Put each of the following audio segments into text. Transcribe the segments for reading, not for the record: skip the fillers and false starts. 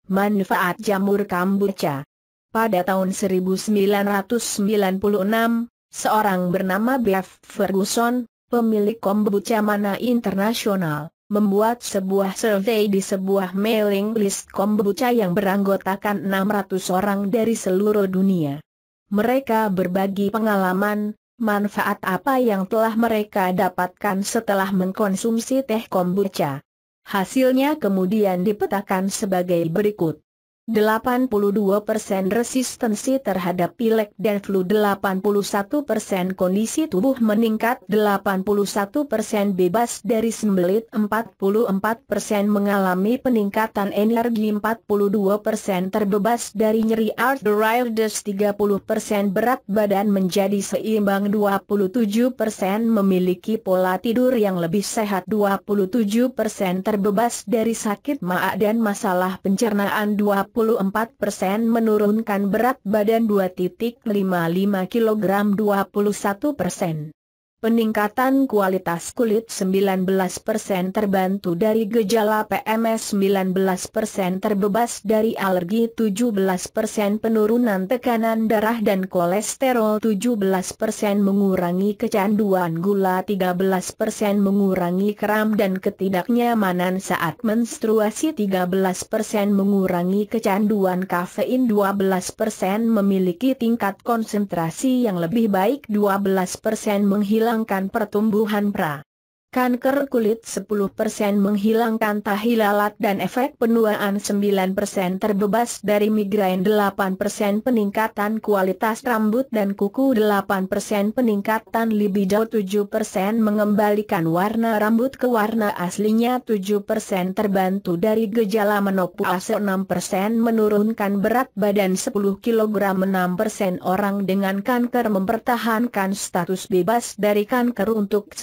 Manfaat jamur kombucha. Pada tahun 1996, seorang bernama Bev Ferguson, pemilik kombucha mana internasional, membuat sebuah survei di sebuah mailing list kombucha yang beranggotakan 600 orang dari seluruh dunia. Mereka berbagi pengalaman, manfaat apa yang telah mereka dapatkan setelah mengkonsumsi teh kombucha. Hasilnya kemudian dipetakan sebagai berikut. 82% resistensi terhadap pilek dan flu, 81% kondisi tubuh meningkat, 81% bebas dari sembelit, 44% mengalami peningkatan energi, 42% terbebas dari nyeri arthritis, 30% berat badan menjadi seimbang, 27% memiliki pola tidur yang lebih sehat, 27% terbebas dari sakit ma dan masalah pencernaan, 24% menurunkan berat badan 2,55 kg, 21% peningkatan kualitas kulit, 19% terbantu dari gejala PMS, 19% terbebas dari alergi, 17% penurunan tekanan darah dan kolesterol, 17% mengurangi kecanduan gula, 13% mengurangi kram dan ketidaknyamanan saat menstruasi, 13% mengurangi kecanduan kafein, 12% memiliki tingkat konsentrasi yang lebih baik, 12% menghilangkan pertumbuhan kanker kulit, 10% menghilangkan tahi lalat dan efek penuaan, 9% terbebas dari migrain, 8% peningkatan kualitas rambut dan kuku, 8% peningkatan libido, 7% mengembalikan warna rambut ke warna aslinya, 7% terbantu dari gejala menopause, 6% menurunkan berat badan 10 kg, 6% orang dengan kanker mempertahankan status bebas dari kanker untuk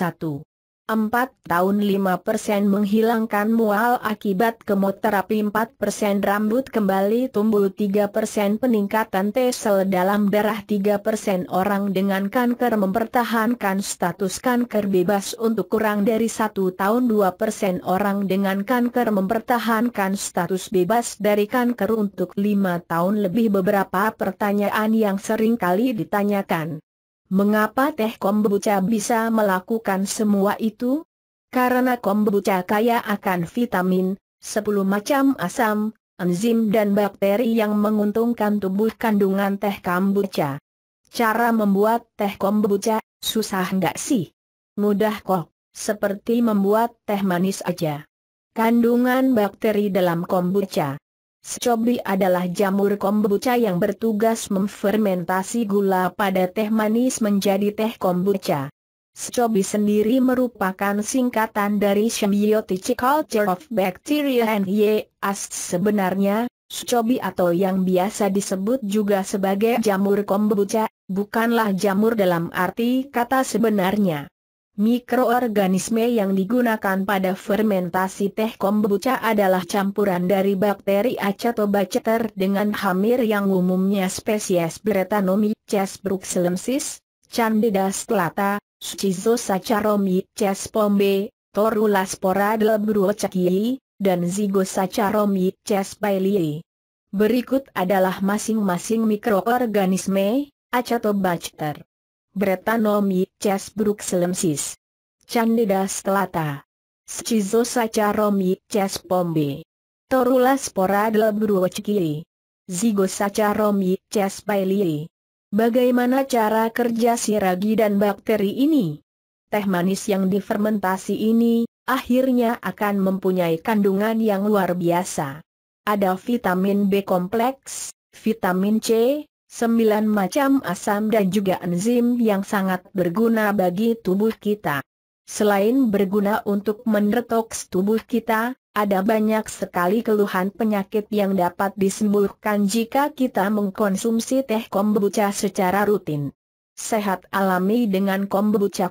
4 tahun, 5% menghilangkan mual akibat kemoterapi, 4% rambut kembali tumbuh, 3% peningkatan T-sel dalam darah, 3% orang dengan kanker mempertahankan status kanker bebas untuk kurang dari 1 tahun, 2% orang dengan kanker mempertahankan status bebas dari kanker untuk 5 tahun lebih. Beberapa pertanyaan yang sering kali ditanyakan. Mengapa teh kombucha bisa melakukan semua itu? Karena kombucha kaya akan vitamin, 10 macam asam, enzim dan bakteri yang menguntungkan tubuh. Kandungan teh kombucha. Cara membuat teh kombucha, susah nggak sih? Mudah kok, seperti membuat teh manis aja. Kandungan bakteri dalam kombucha. Shobi adalah jamur kombucha yang bertugas memfermentasi gula pada teh manis menjadi teh kombucha. Shobi sendiri merupakan singkatan dari Symbiotic Culture of Bacteria and Yeast. Sebenarnya, shobi atau yang biasa disebut juga sebagai jamur kombucha, bukanlah jamur dalam arti kata sebenarnya. Mikroorganisme yang digunakan pada fermentasi teh kombucha adalah campuran dari bakteri Acetobacter dengan hamir yang umumnya spesies Brettanomyces bruxellensis, Candida stellata, Schizosaccharomyces pombe, Torula sporadle bruochii, dan Zygosaccharomyces bailey. Berikut adalah masing-masing mikroorganisme: Acetobacter, Brettanomyces bruxellensis, Candida stellata, Schizosaccharomyces pombe, Torula sporadle bruochii, Zygosaccharomyces bailey. Bagaimana cara kerja siragi dan bakteri ini? Teh manis yang difermentasi ini akhirnya akan mempunyai kandungan yang luar biasa. Ada vitamin B kompleks, vitamin C, 9 macam asam dan juga enzim yang sangat berguna bagi tubuh kita. Selain berguna untuk mendetoks tubuh kita, ada banyak sekali keluhan penyakit yang dapat disembuhkan jika kita mengkonsumsi teh kombucha secara rutin. Sehat alami dengan kombucha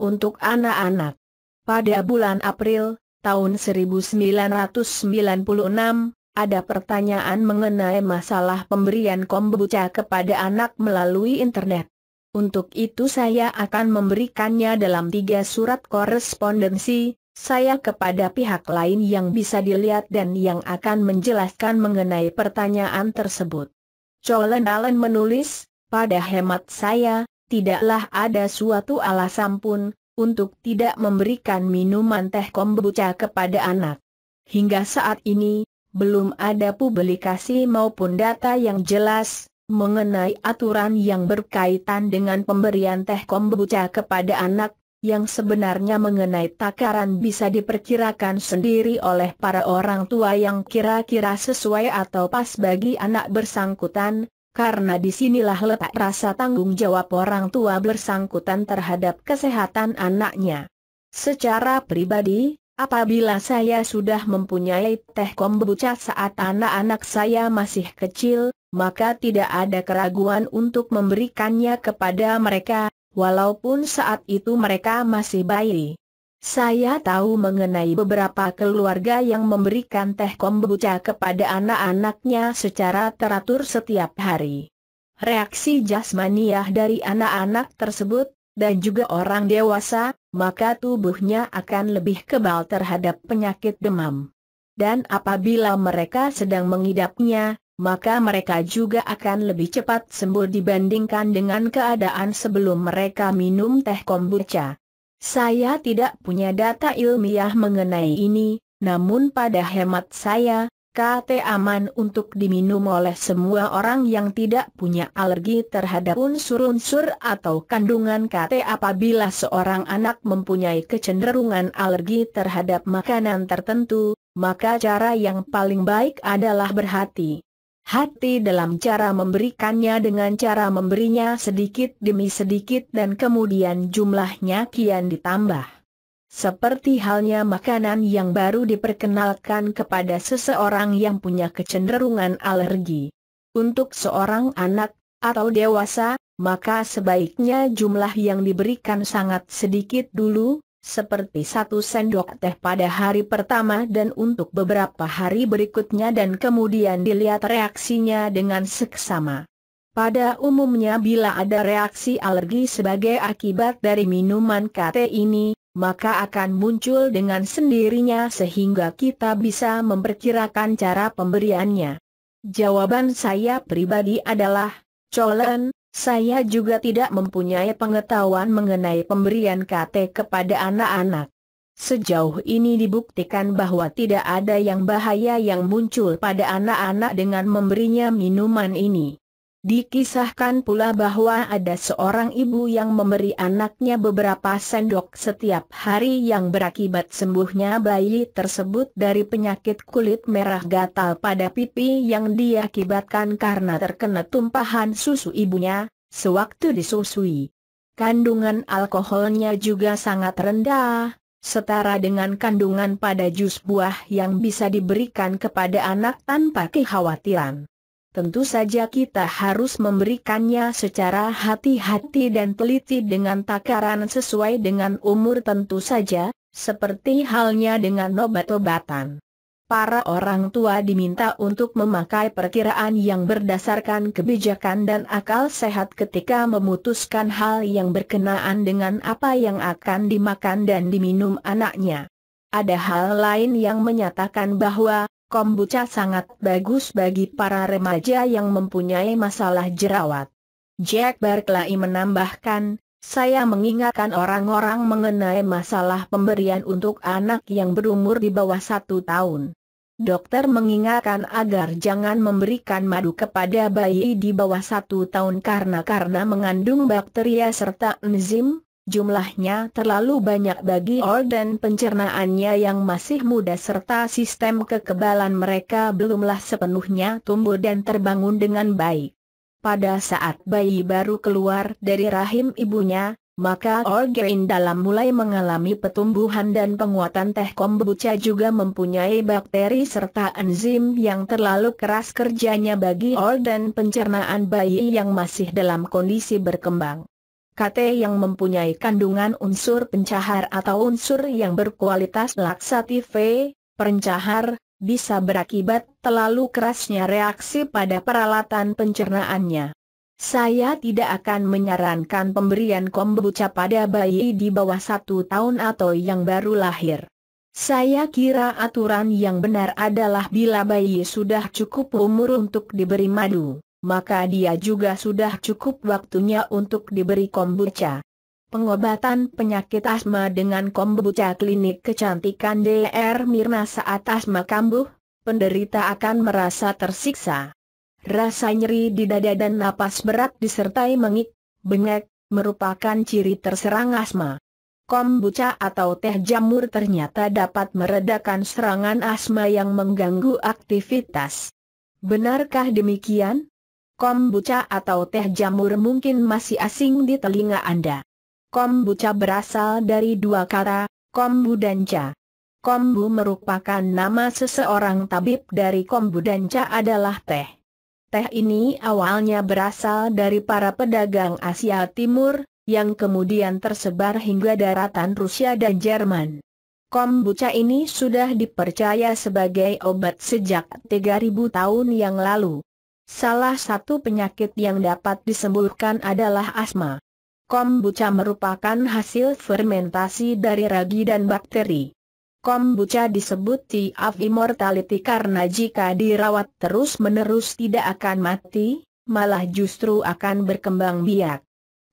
untuk anak-anak. Pada bulan April tahun 1996, ada pertanyaan mengenai masalah pemberian kombucha kepada anak melalui internet. Untuk itu saya akan memberikannya dalam 3 surat korespondensi. saya kepada pihak lain yang bisa dilihat dan yang akan menjelaskan mengenai pertanyaan tersebut. Cholen Allen menulis, pada hemat saya, tidaklah ada suatu alasan pun untuk tidak memberikan minuman teh kombucha kepada anak. Hingga saat ini, belum ada publikasi maupun data yang jelas mengenai aturan yang berkaitan dengan pemberian teh kombucha kepada anak, yang sebenarnya mengenai takaran bisa diperkirakan sendiri oleh para orang tua yang kira-kira sesuai atau pas bagi anak bersangkutan, karena disinilah letak rasa tanggung jawab orang tua bersangkutan terhadap kesehatan anaknya. Secara pribadi, apabila saya sudah mempunyai teh kombucha saat anak-anak saya masih kecil, maka tidak ada keraguan untuk memberikannya kepada mereka, walaupun saat itu mereka masih bayi. Saya tahu mengenai beberapa keluarga yang memberikan teh kombucha kepada anak-anaknya secara teratur setiap hari. Reaksi jasmaniah dari anak-anak tersebut, dan juga orang dewasa, maka tubuhnya akan lebih kebal terhadap penyakit demam. Dan apabila mereka sedang mengidapnya, maka mereka juga akan lebih cepat sembuh dibandingkan dengan keadaan sebelum mereka minum teh kombucha. Saya tidak punya data ilmiah mengenai ini, namun pada hemat saya, KT aman untuk diminum oleh semua orang yang tidak punya alergi terhadap unsur-unsur atau kandungan KT. Apabila seorang anak mempunyai kecenderungan alergi terhadap makanan tertentu, maka cara yang paling baik adalah berhati-hati dalam cara memberikannya dengan cara memberinya sedikit demi sedikit dan kemudian jumlahnya kian ditambah. Seperti halnya makanan yang baru diperkenalkan kepada seseorang yang punya kecenderungan alergi. Untuk seorang anak, atau dewasa, maka sebaiknya jumlah yang diberikan sangat sedikit dulu, seperti 1 sendok teh pada hari pertama dan untuk beberapa hari berikutnya dan kemudian dilihat reaksinya dengan seksama. Pada umumnya bila ada reaksi alergi sebagai akibat dari minuman KT ini, maka akan muncul dengan sendirinya sehingga kita bisa memperkirakan cara pemberiannya. Jawaban saya pribadi adalah, Cholen, saya juga tidak mempunyai pengetahuan mengenai pemberian KT kepada anak-anak. Sejauh ini dibuktikan bahwa tidak ada yang bahaya yang muncul pada anak-anak dengan memberinya minuman ini. Dikisahkan pula bahwa ada seorang ibu yang memberi anaknya beberapa sendok setiap hari yang berakibat sembuhnya bayi tersebut dari penyakit kulit merah gatal pada pipi yang diakibatkan karena terkena tumpahan susu ibunya, sewaktu disusui. Kandungan alkoholnya juga sangat rendah, setara dengan kandungan pada jus buah yang bisa diberikan kepada anak tanpa kekhawatiran. Tentu saja kita harus memberikannya secara hati-hati dan teliti dengan takaran sesuai dengan umur tentu saja, seperti halnya dengan obat-obatan. Para orang tua diminta untuk memakai perkiraan yang berdasarkan kebijakan dan akal sehat ketika memutuskan hal yang berkenaan dengan apa yang akan dimakan dan diminum anaknya. Ada hal lain yang menyatakan bahwa kombucha sangat bagus bagi para remaja yang mempunyai masalah jerawat. Jack Barclay menambahkan, saya mengingatkan orang-orang mengenai masalah pemberian untuk anak yang berumur di bawah 1 tahun. Dokter mengingatkan agar jangan memberikan madu kepada bayi di bawah 1 tahun karena mengandung bakteria serta enzim. Jumlahnya terlalu banyak bagi organ pencernaannya yang masih muda serta sistem kekebalan mereka belumlah sepenuhnya tumbuh dan terbangun dengan baik. Pada saat bayi baru keluar dari rahim ibunya, maka organ dalam mulai mengalami pertumbuhan dan penguatan. Teh kombucha juga mempunyai bakteri serta enzim yang terlalu keras kerjanya bagi organ pencernaan bayi yang masih dalam kondisi berkembang. KT yang mempunyai kandungan unsur pencahar atau unsur yang berkualitas laksatif pencahar, bisa berakibat terlalu kerasnya reaksi pada peralatan pencernaannya. Saya tidak akan menyarankan pemberian kombucha pada bayi di bawah 1 tahun atau yang baru lahir. Saya kira aturan yang benar adalah bila bayi sudah cukup umur untuk diberi madu, maka dia juga sudah cukup waktunya untuk diberi kombucha. Pengobatan penyakit asma dengan kombucha klinik kecantikan Dr. Mirna saat asma kambuh, penderita akan merasa tersiksa. Rasa nyeri di dada dan napas berat disertai mengik, bengek, merupakan ciri terserang asma. Kombucha atau teh jamur ternyata dapat meredakan serangan asma yang mengganggu aktivitas. Benarkah demikian? Kombucha atau teh jamur mungkin masih asing di telinga Anda. Kombucha berasal dari dua kata, kombu dan cha. Kombu merupakan nama seseorang tabib dari kombu dan cha adalah teh. Teh ini awalnya berasal dari para pedagang Asia Timur, yang kemudian tersebar hingga daratan Rusia dan Jerman. Kombucha ini sudah dipercaya sebagai obat sejak 3000 tahun yang lalu. Salah satu penyakit yang dapat disembuhkan adalah asma. Kombucha merupakan hasil fermentasi dari ragi dan bakteri. Kombucha disebut tea of immortality karena jika dirawat terus-menerus tidak akan mati, malah justru akan berkembang biak.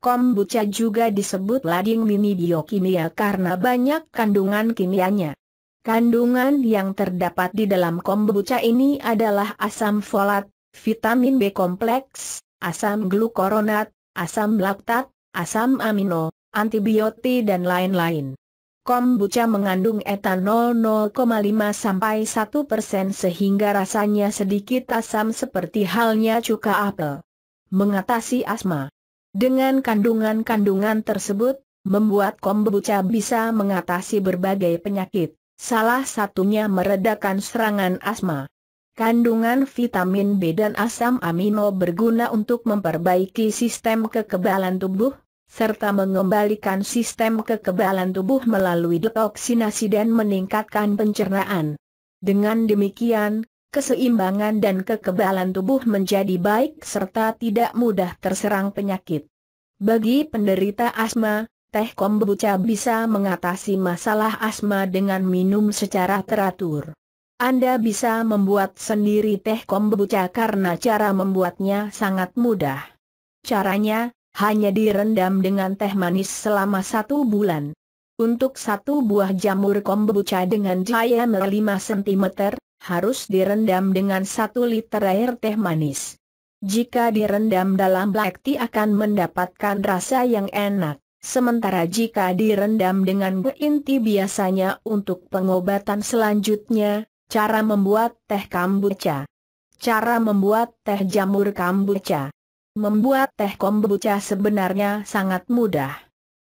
Kombucha juga disebut lading mini biokimia karena banyak kandungan kimianya. Kandungan yang terdapat di dalam kombucha ini adalah asam folat, vitamin B kompleks, asam glukoronat, asam laktat, asam amino, antibiotik dan lain-lain. Kombucha mengandung etanol 0,5–1% sehingga rasanya sedikit asam seperti halnya cuka apel. Mengatasi asma. Dengan kandungan-kandungan tersebut, membuat kombucha bisa mengatasi berbagai penyakit, salah satunya meredakan serangan asma. Kandungan vitamin B dan asam amino berguna untuk memperbaiki sistem kekebalan tubuh, serta mengembalikan sistem kekebalan tubuh melalui detoksinasi dan meningkatkan pencernaan. Dengan demikian, keseimbangan dan kekebalan tubuh menjadi baik serta tidak mudah terserang penyakit. Bagi penderita asma, teh kombucha bisa mengatasi masalah asma dengan minum secara teratur. Anda bisa membuat sendiri teh kombucha karena cara membuatnya sangat mudah. Caranya, hanya direndam dengan teh manis selama 1 bulan. Untuk 1 buah jamur kombucha dengan diameter 5 cm, harus direndam dengan 1 liter air teh manis. Jika direndam dalam black tea akan mendapatkan rasa yang enak, sementara jika direndam dengan green tea biasanya untuk pengobatan selanjutnya. Cara membuat teh kombucha. Cara membuat teh jamur kombucha. Membuat teh kombucha sebenarnya sangat mudah.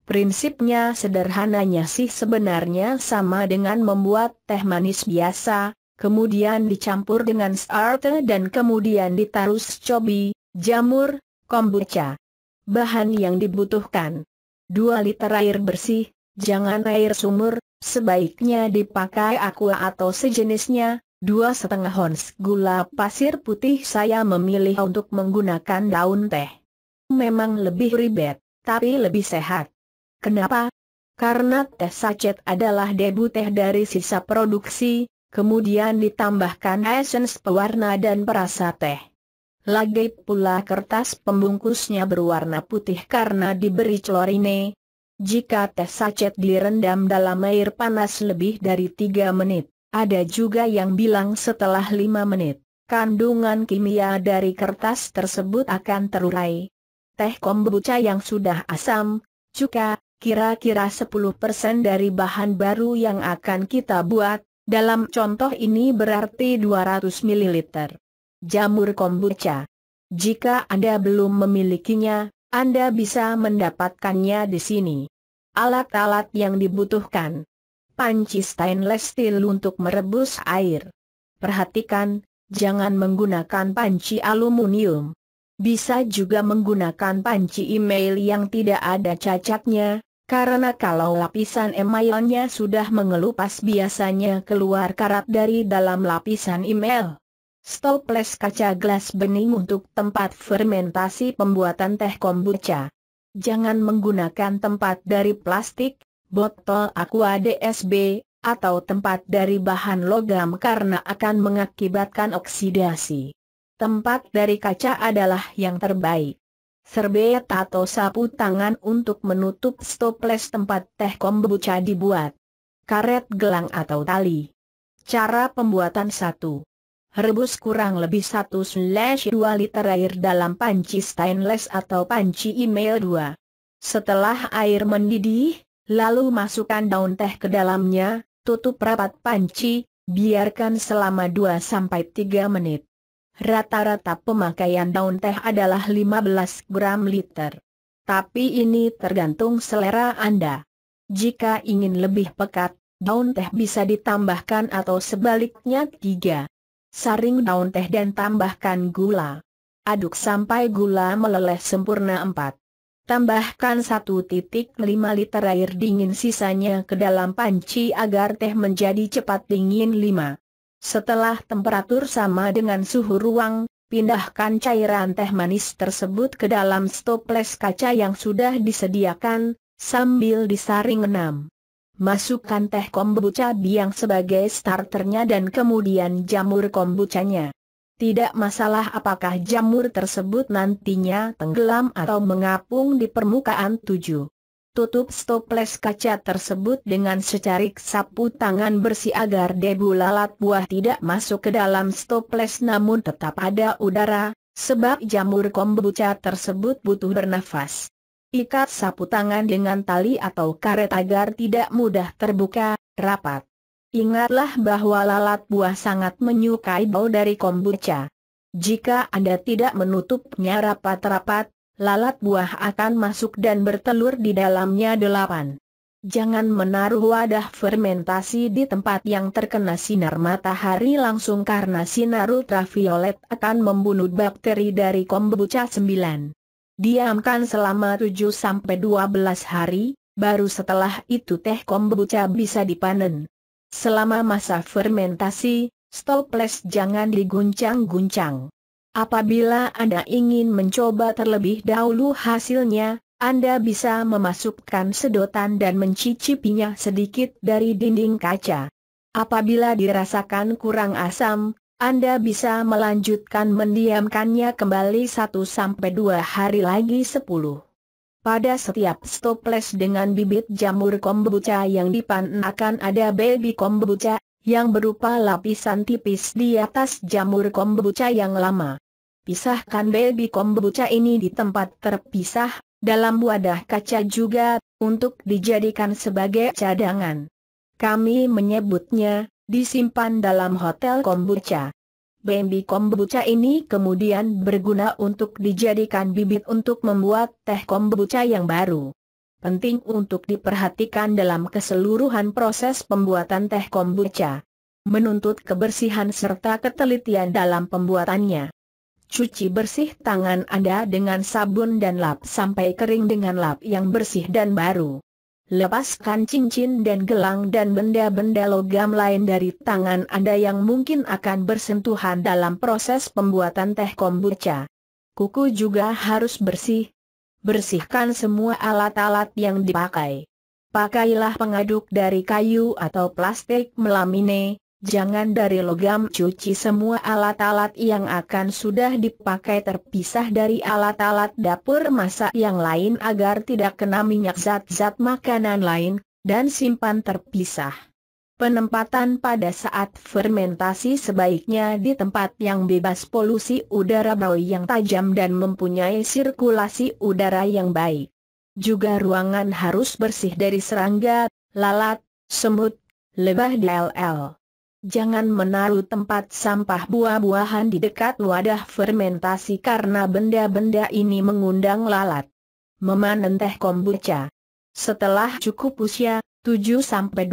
Prinsipnya sederhananya sih sebenarnya sama dengan membuat teh manis biasa, kemudian dicampur dengan starter dan kemudian ditaruh shobi, jamur, kombucha. Bahan yang dibutuhkan: 2 liter air bersih, jangan air sumur, sebaiknya dipakai aqua atau sejenisnya, 2,5 ons gula pasir putih. Saya memilih untuk menggunakan daun teh. Memang lebih ribet, tapi lebih sehat. Kenapa? Karena teh sachet adalah debu teh dari sisa produksi, kemudian ditambahkan esens pewarna dan perasa teh. Lagi pula kertas pembungkusnya berwarna putih karena diberi klorine. Jika teh sachet direndam dalam air panas lebih dari 3 menit, ada juga yang bilang setelah 5 menit, kandungan kimia dari kertas tersebut akan terurai. Teh kombucha yang sudah asam, cuka, kira-kira 10% dari bahan baru yang akan kita buat, dalam contoh ini berarti 200 ml. Jamur kombucha. Jika Anda belum memilikinya, Anda bisa mendapatkannya di sini. Alat-alat yang dibutuhkan: panci stainless steel untuk merebus air. Perhatikan, jangan menggunakan panci aluminium. Bisa juga menggunakan panci email yang tidak ada cacatnya, karena kalau lapisan emailnya sudah mengelupas biasanya keluar karat dari dalam lapisan email. Stoples kaca gelas bening untuk tempat fermentasi pembuatan teh kombucha. Jangan menggunakan tempat dari plastik, botol aqua DSB, atau tempat dari bahan logam karena akan mengakibatkan oksidasi. Tempat dari kaca adalah yang terbaik. Serbet atau sapu tangan untuk menutup stoples tempat teh kombucha dibuat. Karet gelang atau tali. Cara pembuatan 1. Rebus kurang lebih 1/2 liter air dalam panci stainless atau panci email 2. Setelah air mendidih, lalu masukkan daun teh ke dalamnya, tutup rapat panci, biarkan selama 2-3 menit. Rata-rata pemakaian daun teh adalah 15 gram liter. Tapi ini tergantung selera Anda. Jika ingin lebih pekat, daun teh bisa ditambahkan atau sebaliknya 3 saring daun teh dan tambahkan gula. Aduk sampai gula meleleh sempurna 4. Tambahkan 1,5 liter air dingin sisanya ke dalam panci agar teh menjadi cepat dingin 5. Setelah temperatur sama dengan suhu ruang, pindahkan cairan teh manis tersebut ke dalam stoples kaca yang sudah disediakan, sambil disaring 6. Masukkan teh kombucha biang sebagai starternya dan kemudian jamur kombuchanya. Tidak masalah apakah jamur tersebut nantinya tenggelam atau mengapung di permukaan 7. Tutup stoples kaca tersebut dengan secarik sapu tangan bersih agar debu lalat buah tidak masuk ke dalam stoples namun tetap ada udara, sebab jamur kombucha tersebut butuh bernafas. Ikat sapu tangan dengan tali atau karet agar tidak mudah terbuka, rapat. Ingatlah bahwa lalat buah sangat menyukai bau dari kombucha. Jika Anda tidak menutupnya rapat-rapat, lalat buah akan masuk dan bertelur di dalamnya 8. Jangan menaruh wadah fermentasi di tempat yang terkena sinar matahari langsung karena sinar ultraviolet akan membunuh bakteri dari kombucha 9. Diamkan selama 7-12 hari, baru setelah itu teh kombucha bisa dipanen. Selama masa fermentasi, stoples jangan diguncang-guncang. Apabila Anda ingin mencoba terlebih dahulu hasilnya, Anda bisa memasukkan sedotan dan mencicipinya sedikit dari dinding kaca. Apabila dirasakan kurang asam, Anda bisa melanjutkan mendiamkannya kembali 1-2 hari lagi 10. Pada setiap stoples dengan bibit jamur kombucha yang dipanen akan ada baby kombucha, yang berupa lapisan tipis di atas jamur kombucha yang lama. Pisahkan baby kombucha ini di tempat terpisah, dalam wadah kaca juga, untuk dijadikan sebagai cadangan. Kami menyebutnya disimpan dalam hotel kombucha. Baby kombucha ini kemudian berguna untuk dijadikan bibit untuk membuat teh kombucha yang baru. Penting untuk diperhatikan dalam keseluruhan proses pembuatan teh kombucha. Menuntut kebersihan serta ketelitian dalam pembuatannya. Cuci bersih tangan Anda dengan sabun dan lap sampai kering dengan lap yang bersih dan baru. Lepaskan cincin dan gelang dan benda-benda logam lain dari tangan Anda yang mungkin akan bersentuhan dalam proses pembuatan teh kombucha. Kuku juga harus bersih. Bersihkan semua alat-alat yang dipakai. Pakailah pengaduk dari kayu atau plastik melamine, jangan dari logam. Cuci semua alat-alat yang akan sudah dipakai terpisah dari alat-alat dapur masak yang lain agar tidak kena minyak zat-zat makanan lain, dan simpan terpisah. Penempatan pada saat fermentasi sebaiknya di tempat yang bebas polusi udara bau yang tajam dan mempunyai sirkulasi udara yang baik. Juga ruangan harus bersih dari serangga, lalat, semut, lebah dll. Jangan menaruh tempat sampah buah-buahan di dekat wadah fermentasi karena benda-benda ini mengundang lalat. Memanen teh kombucha. Setelah cukup usia, 7-12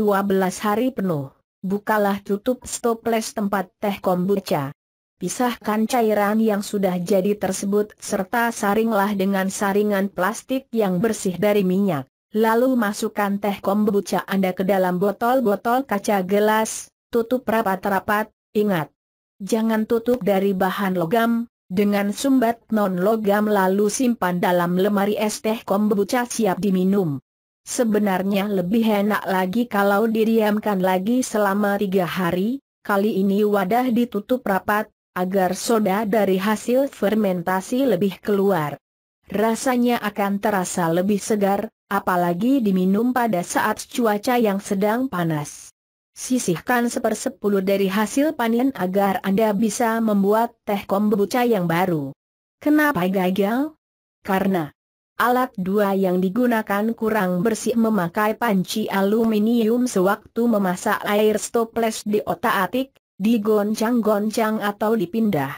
hari penuh, bukalah tutup stoples tempat teh kombucha. Pisahkan cairan yang sudah jadi tersebut serta saringlah dengan saringan plastik yang bersih dari minyak. Lalu masukkan teh kombucha Anda ke dalam botol-botol kaca gelas. Tutup rapat-rapat, ingat. Jangan tutup dari bahan logam, dengan sumbat non-logam lalu simpan dalam lemari es teh kombucha siap diminum. Sebenarnya lebih enak lagi kalau didiamkan lagi selama 3 hari, kali ini wadah ditutup rapat, agar soda dari hasil fermentasi lebih keluar. Rasanya akan terasa lebih segar, apalagi diminum pada saat cuaca yang sedang panas. Sisihkan 1/10 dari hasil panen agar Anda bisa membuat teh kombucha yang baru. Kenapa gagal? Karena alat 2 yang digunakan kurang bersih, memakai panci aluminium sewaktu memasak air stoples diotak-atik, digoncang-goncang atau dipindah.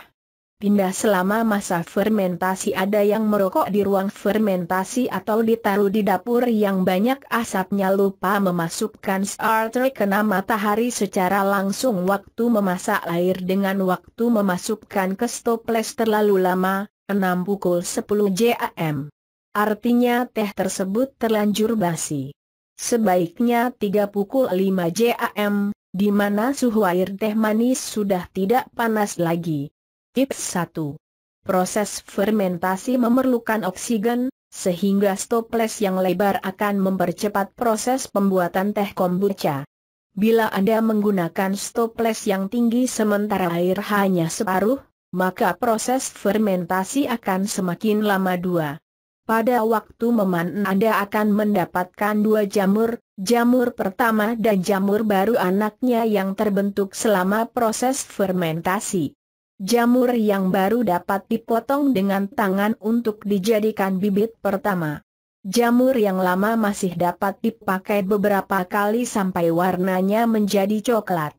Pindah selama masa fermentasi. Ada yang merokok di ruang fermentasi atau ditaruh di dapur yang banyak asapnya, lupa memasukkan starter kena matahari secara langsung waktu memasak air dengan waktu memasukkan ke stoples terlalu lama, 6 pukul 10 jam. Artinya teh tersebut terlanjur basi. Sebaiknya 3 pukul 5 jam, di mana suhu air teh manis sudah tidak panas lagi. Tips 1. Proses fermentasi memerlukan oksigen, sehingga stoples yang lebar akan mempercepat proses pembuatan teh kombucha. Bila Anda menggunakan stoples yang tinggi sementara air hanya separuh, maka proses fermentasi akan semakin lama. 2. Pada waktu memanen Anda akan mendapatkan 2 jamur, jamur pertama dan jamur baru anaknya yang terbentuk selama proses fermentasi. Jamur yang baru dapat dipotong dengan tangan untuk dijadikan bibit pertama. Jamur yang lama masih dapat dipakai beberapa kali sampai warnanya menjadi coklat.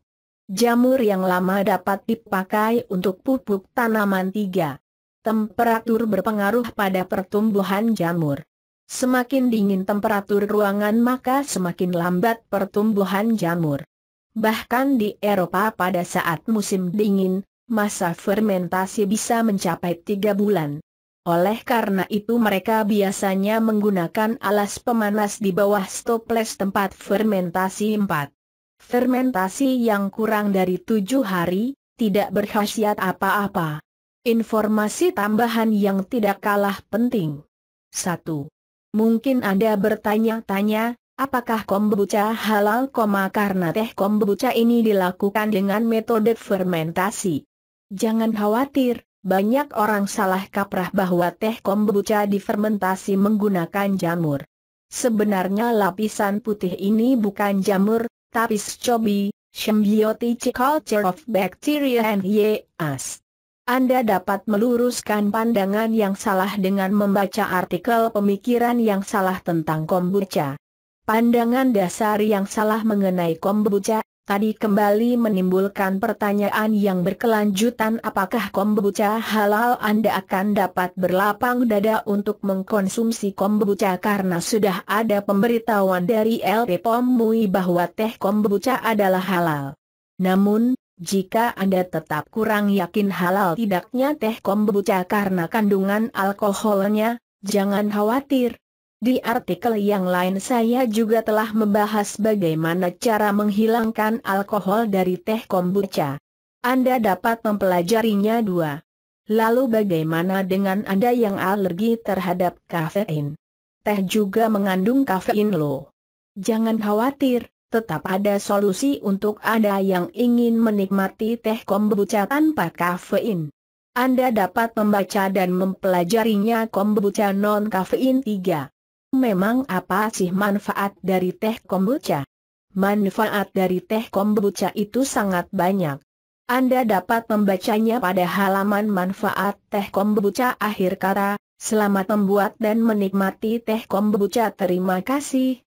Jamur yang lama dapat dipakai untuk pupuk tanaman. 3. Temperatur berpengaruh pada pertumbuhan jamur. Semakin dingin temperatur ruangan maka semakin lambat pertumbuhan jamur. Bahkan di Eropa pada saat musim dingin, masa fermentasi bisa mencapai 3 bulan. Oleh karena itu mereka biasanya menggunakan alas pemanas di bawah stoples tempat fermentasi. 4. Fermentasi yang kurang dari 7 hari, tidak berkhasiat apa-apa. Informasi tambahan yang tidak kalah penting. 1. Mungkin Anda bertanya-tanya, apakah kombucha halal? Karena teh kombucha ini dilakukan dengan metode fermentasi. Jangan khawatir, banyak orang salah kaprah bahwa teh kombucha difermentasi menggunakan jamur. Sebenarnya lapisan putih ini bukan jamur, tapi SCOBY, Symbiotic Culture of Bacteria and Yeast. Anda dapat meluruskan pandangan yang salah dengan membaca artikel pemikiran yang salah tentang kombucha. Pandangan dasar yang salah mengenai kombucha tadi kembali menimbulkan pertanyaan yang berkelanjutan, apakah kombucha halal? Anda akan dapat berlapang dada untuk mengkonsumsi kombucha karena sudah ada pemberitahuan dari LP POM MUI bahwa teh kombucha adalah halal. Namun, jika Anda tetap kurang yakin halal tidaknya teh kombucha karena kandungan alkoholnya, jangan khawatir. Di artikel yang lain saya juga telah membahas bagaimana cara menghilangkan alkohol dari teh kombucha. Anda dapat mempelajarinya. 2. Lalu bagaimana dengan Anda yang alergi terhadap kafein? Teh juga mengandung kafein loh. Jangan khawatir, tetap ada solusi untuk Anda yang ingin menikmati teh kombucha tanpa kafein. Anda dapat membaca dan mempelajarinya kombucha non-kafein. 3. Memang apa sih manfaat dari teh kombucha? Manfaat dari teh kombucha itu sangat banyak. Anda dapat membacanya pada halaman manfaat teh kombucha akhir kata. Selamat membuat dan menikmati teh kombucha. Terima kasih.